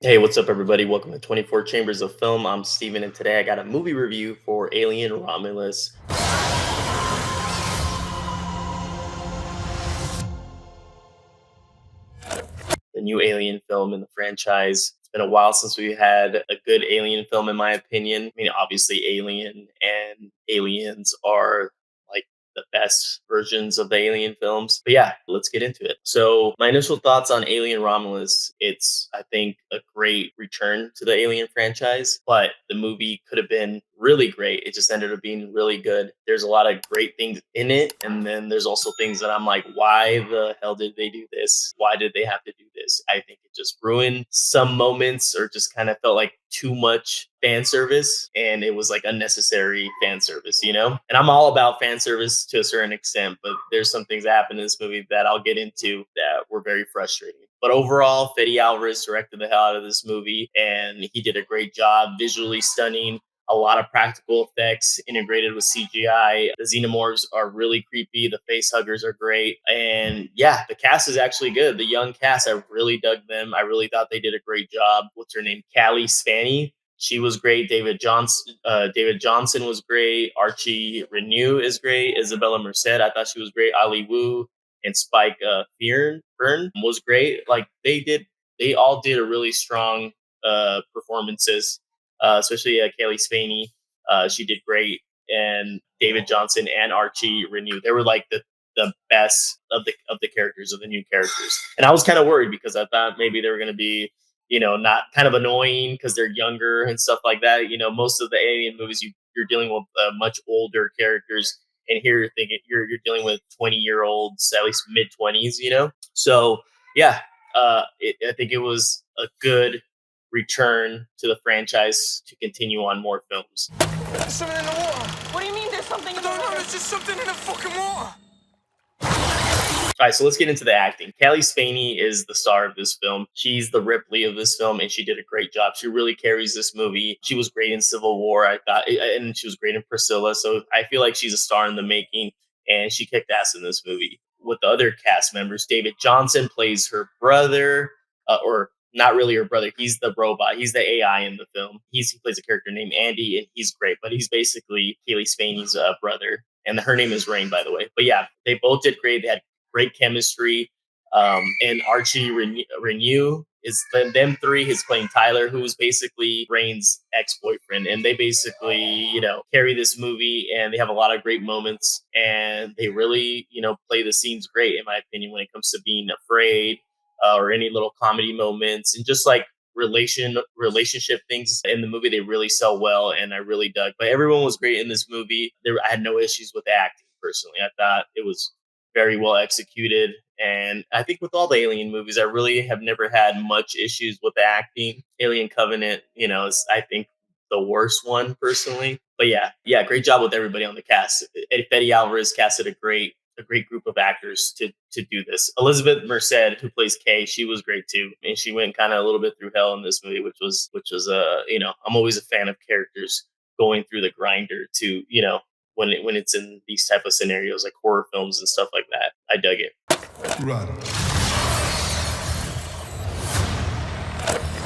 Hey, what's up, everybody? Welcome to 24 Chambers of Film. I'm Steven, and today I got a movie review for Alien Romulus, the new Alien film in the franchise. It's been a while since we had a good Alien film, in my opinion. I mean, obviously, Alien and Aliens are like the best versions of the Alien films. But yeah, let's get into it. So, my initial thoughts on Alien Romulus, it's, I think, a great return to the Alien franchise, but the movie could have been really great. It just ended up being really good. There's a lot of great things in it. And then there's also things that I'm like, why the hell did they do this? Why did they have to do this? I think it just ruined some moments or just kind of felt like too much fan service, and it was like unnecessary fan service, you know? And I'm all about fan service to a certain extent, but there's some things that happen in this movie that I'll get into that were very frustrating. But overall, Fede Álvarez directed the hell out of this movie, and he did a great job, visually stunning, a lot of practical effects integrated with CGI. The xenomorphs are really creepy. The face huggers are great. And yeah, the cast is actually good. The young cast, I really dug them. I really thought they did a great job. What's her name? Cailee Speany. She was great. David Jonsson was great. Archie Renaux is great. Isabela Merced, I thought she was great. Aileen Wu and Spike Fearn was great. Like they all did a really strong performances, especially Cailee Speany. She did great, and David Jonsson and Archie Renaux. They were like the best of the characters, of the new characters. And I was kind of worried because I thought maybe they were going to be, not kind of annoying because they're younger and stuff like that. Most of the Alien movies, you're dealing with much older characters, and here you're thinking you're dealing with 20-year-olds, at least mid 20s. So yeah, I think it was a good return to the franchise to continue on more films. There's something in the water. What do you mean there's something I in the don't know. water? There's just something in the fucking water. All right, so let's get into the acting. Cailee Speany is the star of this film. She's the Ripley of this film, and she did a great job. She really carries this movie. She was great in Civil War, I thought, and she was great in Priscilla. So I feel like she's a star in the making, and she kicked ass in this movie. With the other cast members, David Jonsson plays her brother, or not really her brother. He's the robot. He's the AI in the film. He plays a character named Andy, and he's great. But he's basically Cailee Speany's brother, and her name is Rain, by the way. But yeah, they both did great. They had great chemistry. And Archie Renaux is them three. He's playing Tyler, who's basically Rain's ex-boyfriend, and they basically, carry this movie, and they have a lot of great moments, and they really, play the scenes great, in my opinion, when it comes to being afraid, or any little comedy moments, and just like relationship things in the movie. They really sell well, and I really dug. But everyone was great in this movie. I had no issues with the acting personally. I thought it was very well executed. And I think with all the Alien movies, I really have never had much issues with the acting. Alien Covenant, is, I think, the worst one personally. But yeah, great job with everybody on the cast. Fede Alvarez casted a great group of actors to do this. Elizabeth Merced, who plays Kay, she was great too, and she went kind of a little bit through hell in this movie, which was I'm always a fan of characters going through the grinder to when it's in these type of scenarios like horror films and stuff like that. I dug it. Run.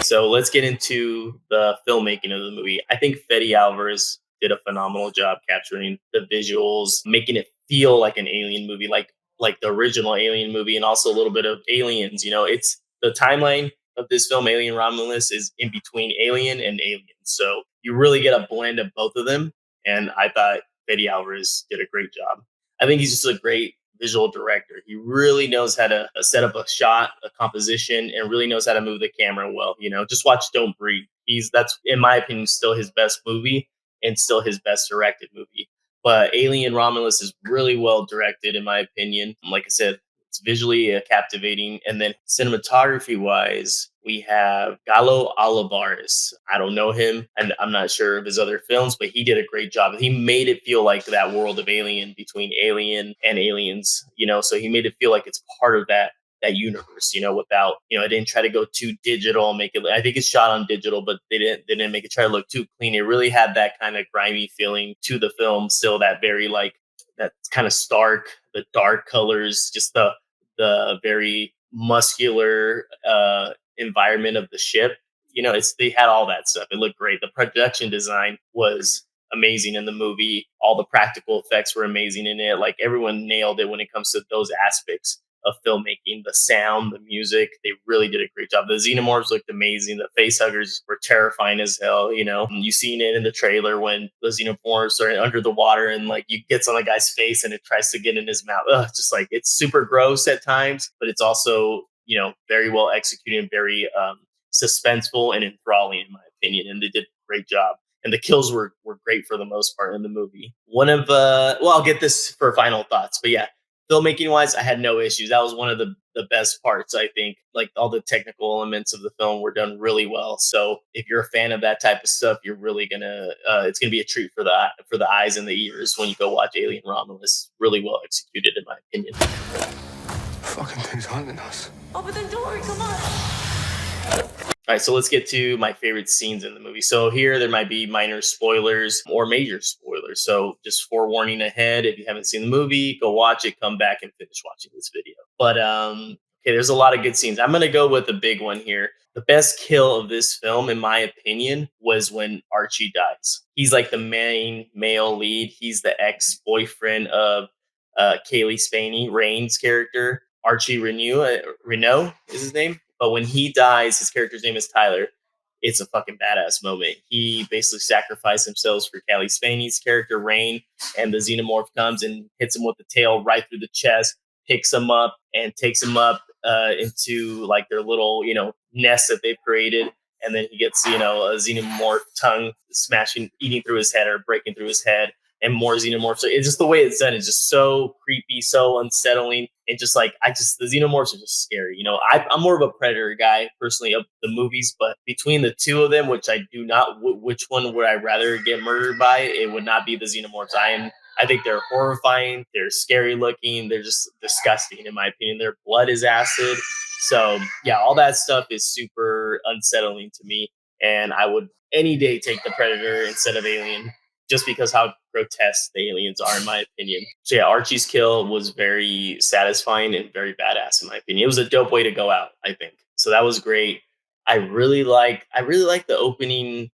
So let's get into the filmmaking of the movie. I think Fede Alvarez did a phenomenal job capturing the visuals, making it feel like an Alien movie, like the original Alien movie, and also a little bit of Aliens. It's the timeline of this film, Alien Romulus, is in between Alien and Alien. So you really get a blend of both of them. And I thought Fede Alvarez did a great job. I think he's just a great visual director. He really knows how to set up a shot, a composition, and really knows how to move the camera well. Just watch Don't Breathe. That's, in my opinion, still his best movie and still his best directed movie. But Alien Romulus is really well directed, in my opinion. Like I said, it's visually captivating. And then cinematography wise, we have Gallo Olivares. I don't know him, and I'm not sure of his other films, but he did a great job. He made it feel like that world of Alien, between Alien and Aliens, so he made it feel like it's part of that universe, without, it didn't try to go too digital, make it, I think it's shot on digital, but they didn't make it try to look too clean. It really had that kind of grimy feeling to the film, still that very like that kind of stark, the dark colors, just the very muscular environment of the ship. they had all that stuff. It looked great. The production design was amazing in the movie. All the practical effects were amazing in it. Like everyone nailed it when it comes to those aspects of filmmaking. The sound, the music, they really did a great job. The xenomorphs looked amazing. The face huggers were terrifying as hell. You seen it in the trailer when the xenomorphs are under the water and like you gets on the guy's face and it tries to get in his mouth. Ugh, just like it's super gross at times, but it's also very well executed and very suspenseful and enthralling in my opinion. And they did a great job. And the kills were great for the most part in the movie. I'll get this for final thoughts, but yeah, filmmaking wise, I had no issues. That was one of the best parts, I think. Like all the technical elements of the film were done really well. So if you're a fan of that type of stuff, you're really gonna it's gonna be a treat for the eyes and the ears when you go watch Alien Romulus. Really well executed, in my opinion. Fucking things hunting us. Open the door, come on. All right, so let's get to my favorite scenes in the movie. So here there might be minor spoilers or major spoilers. So just forewarning ahead, if you haven't seen the movie, go watch it, come back and finish watching this video. But okay, there's a lot of good scenes. I'm gonna go with the big one here. The best kill of this film, in my opinion, was when Archie dies. He's like the main male lead. He's the ex-boyfriend of Cailee Speany, Rain's character. Archie Renaux is his name. But when he dies, his character's name is Tyler. It's a fucking badass moment. He basically sacrificed himself for Cailee Speany's character, Rain, and the xenomorph comes and hits him with the tail right through the chest, picks him up and takes him up into like their little, nest that they've created. And then he gets, a xenomorph tongue eating through his head or breaking through his head. And more xenomorphs. So it's just the way it's done is just so creepy, so unsettling. And just like, the xenomorphs are just scary. I'm more of a Predator guy personally of the movies, but between the two of them, which I do not, which one would I rather get murdered by? It would not be the xenomorphs. I think they're horrifying. They're scary looking. They're just disgusting in my opinion. Their blood is acid. So yeah, all that stuff is super unsettling to me. And I would any day take the Predator instead of Alien, just because how grotesque the aliens are, in my opinion. So yeah, Archie's kill was very satisfying and very badass, in my opinion. It was a dope way to go out, I think. So that was great. I really like the opening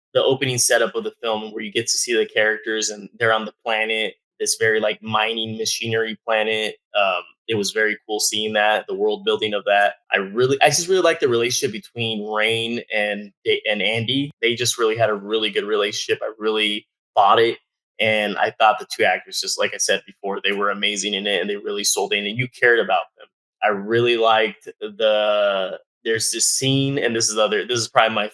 setup of the film where you get to see the characters and they're on the planet, this very like mining machinery planet. It was very cool seeing that, the world building of that. I just really like the relationship between Rain and Andy. They just really had a really good relationship. I really bought it. And I thought the two actors, just like I said before, they were amazing in it and they really sold in and you cared about them. I really liked there's this scene, and this is probably my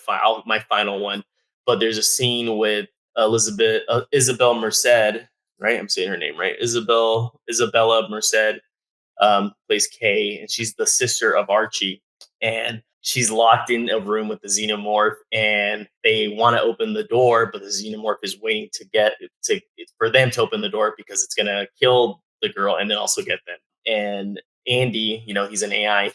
final one, but there's a scene with Isabela Merced, right? I'm saying her name right. Isabela Merced plays Kay, and she's the sister of Archie. And she's locked in a room with the xenomorph and they want to open the door, but the xenomorph is waiting for them to open the door because it's going to kill the girl and then also get them. And Andy, he's an AI,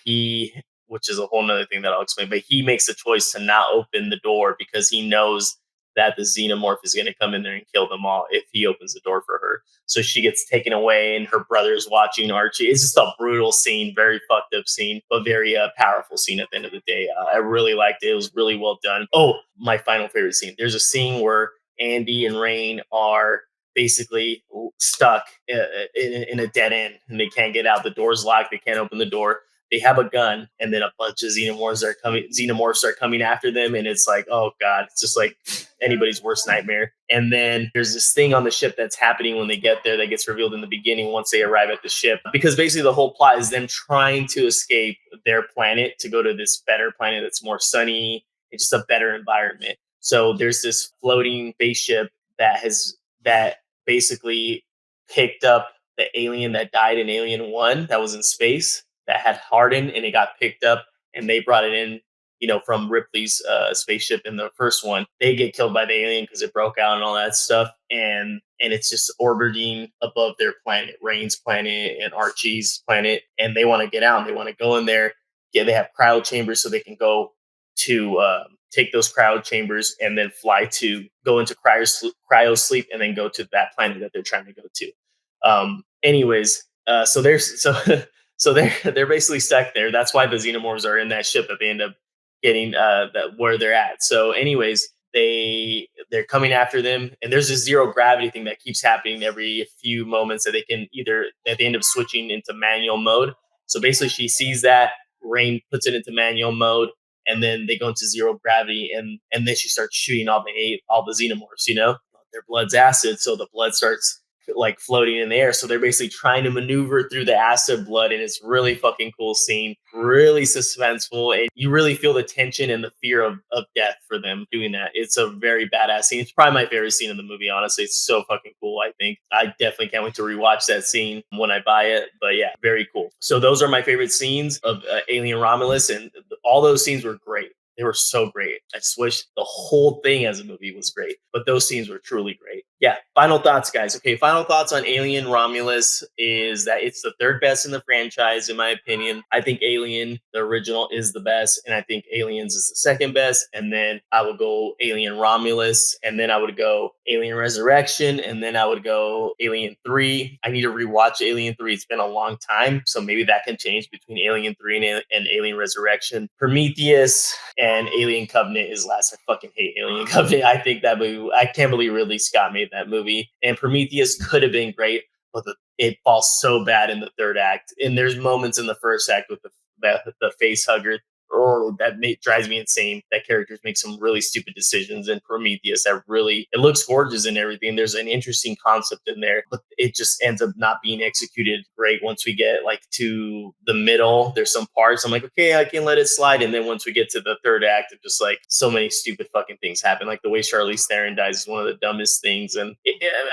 which is a whole nother thing that I'll explain, but he makes a choice to not open the door because he knows that the xenomorph is going to come in there and kill them all if he opens the door for her. So she gets taken away and her brother's watching Archie. It's just a brutal scene, very fucked up scene, but very powerful scene at the end of the day. I really liked it. It was really well done. Oh, my final favorite scene. There's a scene where Andy and Rain are basically stuck in a dead end and they can't get out. The door's locked. They can't open the door. They have a gun, and then a bunch of xenomorphs are coming after them, and it's like, oh god, it's just like anybody's worst nightmare. And then there's this thing on the ship that's happening when they get there that gets revealed in the beginning once they arrive at the ship, because basically the whole plot is them trying to escape their planet to go to this better planet that's more sunny. It's just a better environment. So there's this floating spaceship that basically picked up the alien that died in Alien 1 that was in space, that had hardened, and it got picked up and they brought it in, from Ripley's spaceship in the first one. They get killed by the alien because it broke out and all that stuff. And it's just orbiting above their planet, Rain's planet and Archie's planet. And they want to get out. They want to go in there. Yeah, they have cryo chambers so they can go to take those cryo chambers and then go into cryo sleep and then go to that planet that they're trying to go to. So there's so they're basically stuck there. That's why the xenomorphs are in that ship that they end up getting where they're at. So, anyways, they're coming after them, and there's a zero gravity thing that keeps happening every few moments that they end up switching into manual mode. So basically, she sees that Rain puts it into manual mode, and then they go into zero gravity, and then she starts shooting all the xenomorphs. Their blood's acid, so the blood starts like floating in the air. So they're basically trying to maneuver through the acid blood, and it's really fucking cool scene, really suspenseful, and you really feel the tension and the fear of death for them doing that. It's a very badass scene. It's probably my favorite scene in the movie, honestly. It's so fucking cool. I think I definitely can't wait to rewatch that scene when I buy it. But yeah, very cool. So those are my favorite scenes of Alien Romulus, and all those scenes were great. They were so great. I just wish the whole thing as a movie was great, but those scenes were truly great. Yeah. Final thoughts, guys. Okay. Final thoughts on Alien Romulus is that it's the third best in the franchise, in my opinion. I think Alien, the original, is the best, and I think Aliens is the second best. And then I would go Alien Romulus, and then I would go Alien Resurrection, and then I would go Alien 3. I need to rewatch Alien 3. It's been a long time, so maybe that can change between Alien 3 and Alien Resurrection. Prometheus and Alien Covenant is last. I fucking hate Alien Covenant. I think that movie, I can't believe Ridley Scott made that movie. And Prometheus could have been great, but it falls so bad in the third act. And there's moments in the first act with the face hugger. Oh, drives me insane. That characters make some really stupid decisions in Prometheus that really, it looks gorgeous and everything. There's an interesting concept in there, but it just ends up not being executed great. Once we get like to the middle, there's some parts I'm like, okay, I can let it slide. And then once we get to the third act, it just like so many stupid fucking things happen. Like the way Charlize Theron dies is one of the dumbest things. And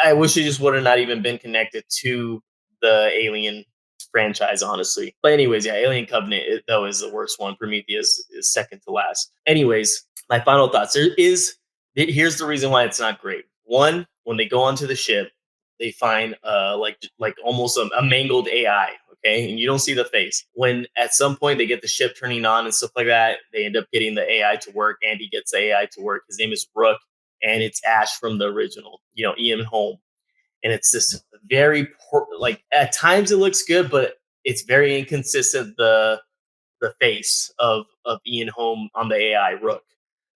I wish it just would have not even been connected to the Alien franchise, honestly. But anyways, yeah, Alien Covenant though is the worst one. Prometheus is second to last. Anyways, my final thoughts. Here's the reason why it's not great. One, when they go onto the ship, they find like almost a mangled AI. Okay, and you don't see the face. When at some point they get the ship turning on and stuff like that, they end up getting the AI to work. Andy gets the AI to work. His name is Rook, and it's Ash from the original. Ian Holm, and it's this very poor, like at times it looks good, but it's very inconsistent. The face of Ian Holm on the AI Rook,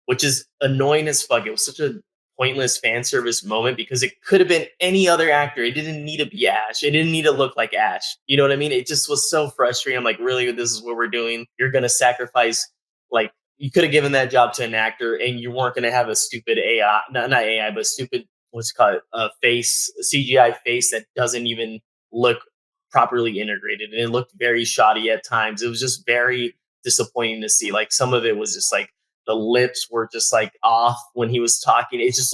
which is annoying as fuck. It was such a pointless fan service moment because it could have been any other actor. It didn't need to be Ash. It didn't need to look like Ash. You know what I mean? It just was so frustrating. I'm like, really, this is what we're doing? You're gonna sacrifice, like, you could have given that job to an actor, and you weren't gonna have a stupid AI, not AI, but stupid, what's it called, a face, CGI face that doesn't even look properly integrated, and it looked very shoddy at times. It was just very disappointing to see. Like some of it was just like the lips were just like off when he was talking. It just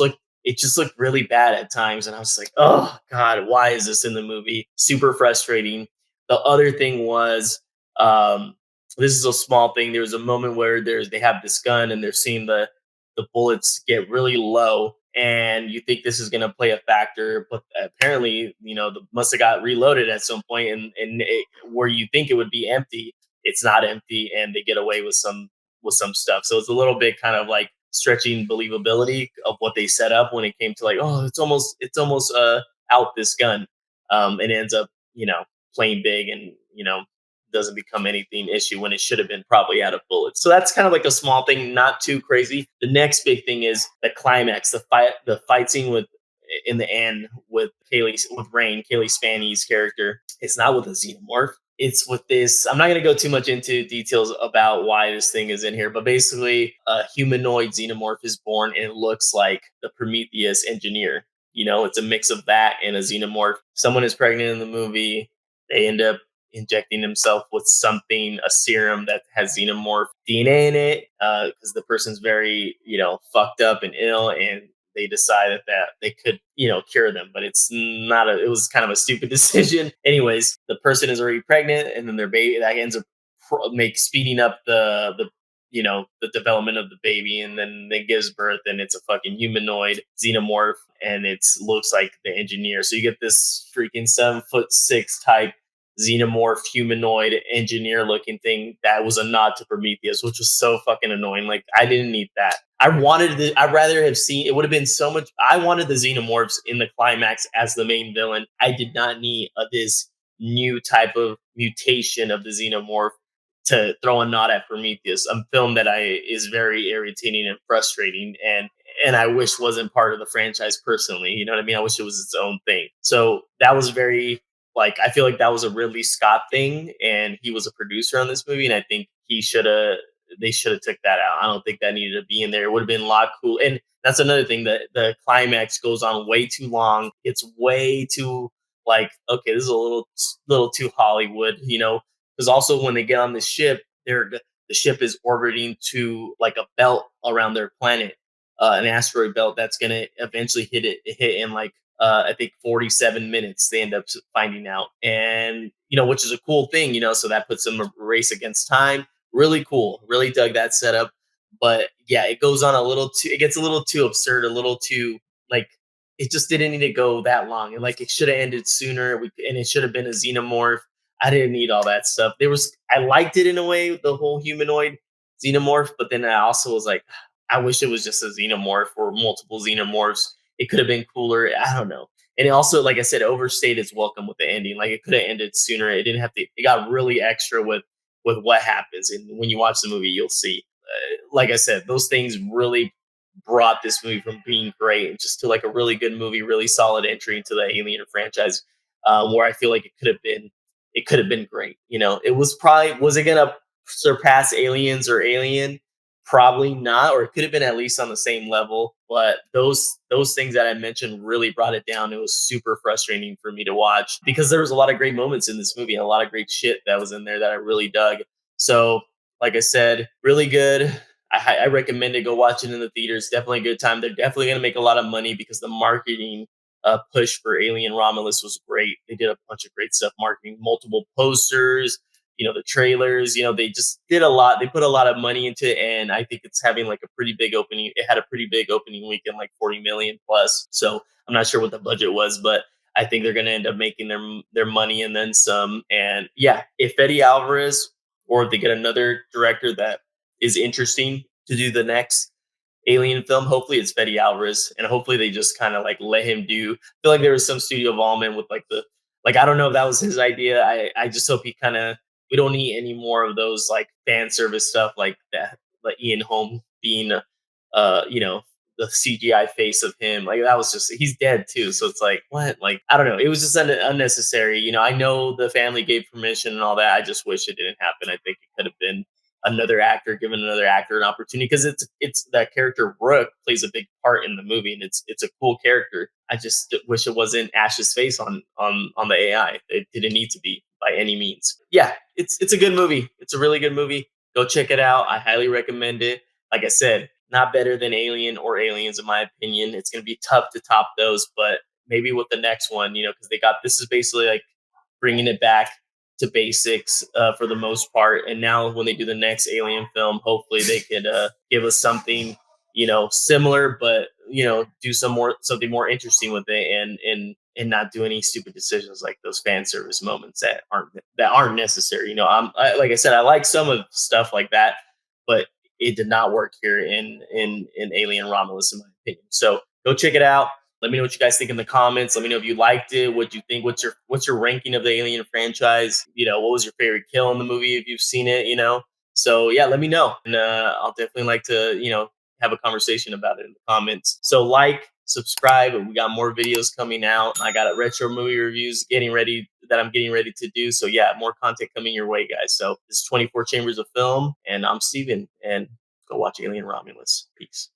looked really bad at times, and I was like, oh god, why is this in the movie? Super frustrating. The other thing was, this is a small thing. There was a moment where they have this gun and they're seeing the bullets get really low, and you think this is going to play a factor, but apparently, the must have got reloaded at some point, where you think it would be empty, it's not empty, and they get away with some stuff. So it's a little bit kind of like stretching believability of what they set up when it came to like, oh, it's almost out this gun, and it ends up playing big, and doesn't become anything issue when it should have been probably out of bullets. So that's kind of like a small thing, not too crazy. The next big thing is the climax, the fight scene in the end with Cailee Speany's character. It's not with a xenomorph. It's with this. I'm not going to go too much into details about why this thing is in here, but basically, a humanoid xenomorph is born, and it looks like the Prometheus engineer. It's a mix of that and a xenomorph. Someone is pregnant in the movie. They end up injecting himself with something, a serum that has xenomorph DNA in it, because the person's very, fucked up and ill, and they decided that they could, cure them, but it was kind of a stupid decision. Anyways, the person is already pregnant, and then their baby, that ends up speeding up the development of the baby, and then it gives birth, and it's a fucking humanoid xenomorph, and it looks like the engineer. So you get this freaking 7'6" type xenomorph humanoid engineer looking thing that was a nod to Prometheus, which was so fucking annoying. Like, I didn't need that. I'd rather have seen, it would have been so much. I wanted the xenomorphs in the climax as the main villain. I did not need this new type of mutation of the xenomorph to throw a nod at Prometheus, a film that I is very irritating and frustrating, and I wish wasn't part of the franchise personally. You know what I mean? I wish it was its own thing. So that was very like I feel like that was a Ridley Scott thing, and he was a producer on this movie, and I think he should have they should have took that out. I don't think that needed to be in there. It would have been a lot cool. And that's another thing that the climax goes on way too long. It's way too like okay, this is a little too Hollywood, you know, because also when they get on the ship, the ship is orbiting to like a belt around their planet, an asteroid belt that's going to eventually hit in like I think 47 minutes. They end up finding out, and you know, which is a cool thing, you know. So that puts them a race against time. Really cool. Really dug that setup. But yeah, it goes on a little too. It gets a little too absurd, a little too like it just didn't need to go that long. And like it should have ended sooner. And it should have been a xenomorph. I didn't need all that stuff. I liked it in a way, the whole humanoid xenomorph, but then I also was like, I wish it was just a xenomorph or multiple xenomorphs. It could have been cooler. I don't know. And it also, like I said, overstayed its welcome with the ending. Like it could have ended sooner. It didn't have to. It got really extra with what happens, and when you watch the movie, you'll see. Like I said, those things really brought this movie from being great just to like a really good movie, really solid entry into the Alien franchise, where I feel like it could have been great. You know, it was probably was it gonna surpass Aliens or Alien? Probably not, or it could have been at least on the same level. But those things that I mentioned really brought it down. It was super frustrating for me to watch because there was a lot of great moments in this movie and a lot of great shit that was in there that I really dug. So, like I said, really good. I recommend it. Go watch it in the theaters. Definitely a good time. They're definitely going to make a lot of money because the marketing push for Alien Romulus was great. They did a bunch of great stuff, marketing multiple posters, you know, the trailers. You know, they just did a lot. They put a lot of money into it, and I think it's having like a pretty big opening. It had a pretty big opening weekend, like 40 million plus. So I'm not sure what the budget was, but I think they're going to end up making their money and then some. And yeah, if Fede Alvarez or if they get another director that is interesting to do the next Alien film, hopefully it's Fede Alvarez, and hopefully they just kind of like let him do. I feel like there was some studio involvement with like the like I don't know if that was his idea. I just hope he kind of we don't need any more of those like fan service stuff like that, like Ian Holm being you know, the CGI face of him. Like that was just he's dead too. So it's like what? Like I don't know. It was just unnecessary. You know, I know the family gave permission and all that. I just wish it didn't happen. I think it could have been another actor given another actor an opportunity because it's that character Rook plays a big part in the movie and it's a cool character. I just wish it wasn't Ash's face on the AI. It didn't need to be by any means. Yeah, it's a good movie. It's a really good movie. Go check it out. I highly recommend it. Like I said, not better than Alien or Aliens in my opinion. It's going to be tough to top those, but maybe with the next one, you know, because they got this is basically like bringing it back to basics for the most part. And now when they do the next Alien film, hopefully they could give us something, you know, similar, but you know, do something more interesting with it, and not do any stupid decisions like those fan service moments that aren't necessary. You know, like I said, I like some of stuff like that, but it did not work here in Alien Romulus, in my opinion. So go check it out. Let me know what you guys think in the comments. Let me know if you liked it. What you think? What's your ranking of the Alien franchise? You know, what was your favorite kill in the movie if you've seen it? You know, so yeah, let me know, and I'll definitely like to have a conversation about it in the comments. So like, subscribe. We got more videos coming out. I got a retro movie reviews I'm getting ready to do. So yeah, more content coming your way, guys. So this is 24 Chambers of Film, and I'm Steven, and go watch Alien Romulus. Peace.